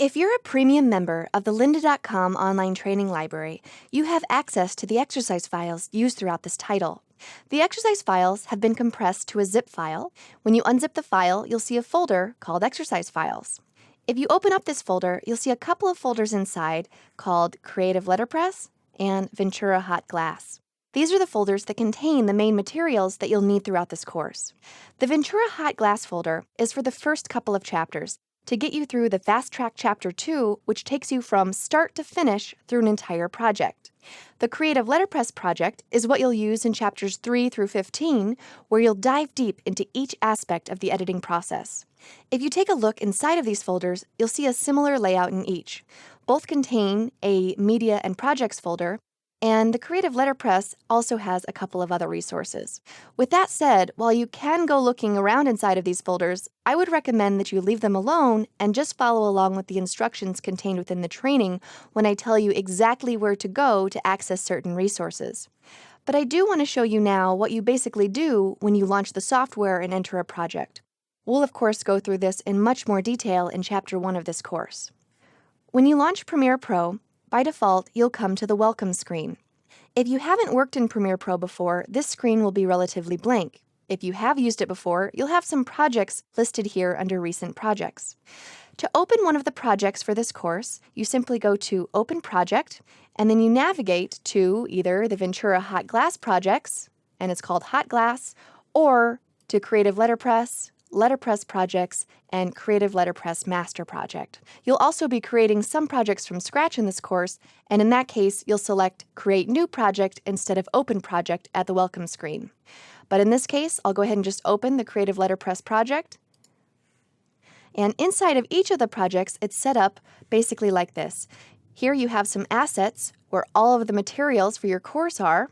If you're a premium member of the lynda.com online training library, you have access to the exercise files used throughout this title. The exercise files have been compressed to a zip file. When you unzip the file, you'll see a folder called Exercise Files. If you open up this folder, you'll see a couple of folders inside called Creative Letterpress and Ventura Hot Glass. These are the folders that contain the main materials that you'll need throughout this course. The Ventura Hot Glass folder is for the first couple of chapters, to get you through the Fast Track Chapter 2, which takes you from start to finish through an entire project. The Creative Letterpress project is what you'll use in Chapters 3 through 15, where you'll dive deep into each aspect of the editing process. If you take a look inside of these folders, you'll see a similar layout in each. Both contain a Media and Projects folder, and the Creative Letterpress also has a couple of other resources. With that said, while you can go looking around inside of these folders, I would recommend that you leave them alone and just follow along with the instructions contained within the training when I tell you exactly where to go to access certain resources. But I do want to show you now what you basically do when you launch the software and enter a project. We'll of course go through this in much more detail in Chapter 1 of this course. When you launch Premiere Pro, by default, you'll come to the Welcome screen. If you haven't worked in Premiere Pro before, this screen will be relatively blank. If you have used it before, you'll have some projects listed here under Recent Projects. To open one of the projects for this course, you simply go to Open Project, and then you navigate to either the Ventura Hot Glass projects, and it's called Hot Glass, or to Creative Letterpress, Letterpress Projects, and Creative Letterpress Master Project. You'll also be creating some projects from scratch in this course, and in that case, you'll select Create New Project instead of Open Project at the Welcome screen. But in this case, I'll go ahead and just open the Creative Letterpress project. And inside of each of the projects, it's set up basically like this. Here you have some assets where all of the materials for your course are,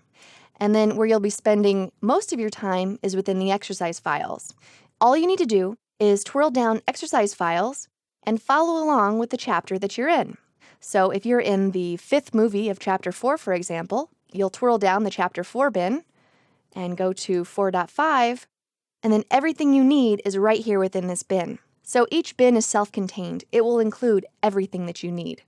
and then where you'll be spending most of your time is within the exercise files. All you need to do is twirl down Exercise Files and follow along with the chapter that you're in. So if you're in the 5th movie of Chapter 4, for example, you'll twirl down the Chapter 4 bin and go to 4.5, and then everything you need is right here within this bin. So each bin is self-contained. It will include everything that you need.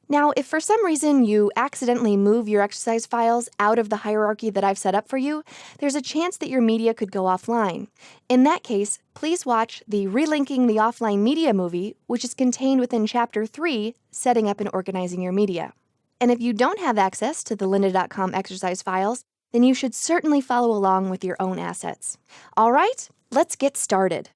Now, if for some reason you accidentally move your exercise files out of the hierarchy that I've set up for you, there's a chance that your media could go offline. In that case, please watch the Relinking the Offline Media movie, which is contained within Chapter 3, Setting Up and Organizing Your Media. And if you don't have access to the lynda.com exercise files, then you should certainly follow along with your own assets. All right, let's get started.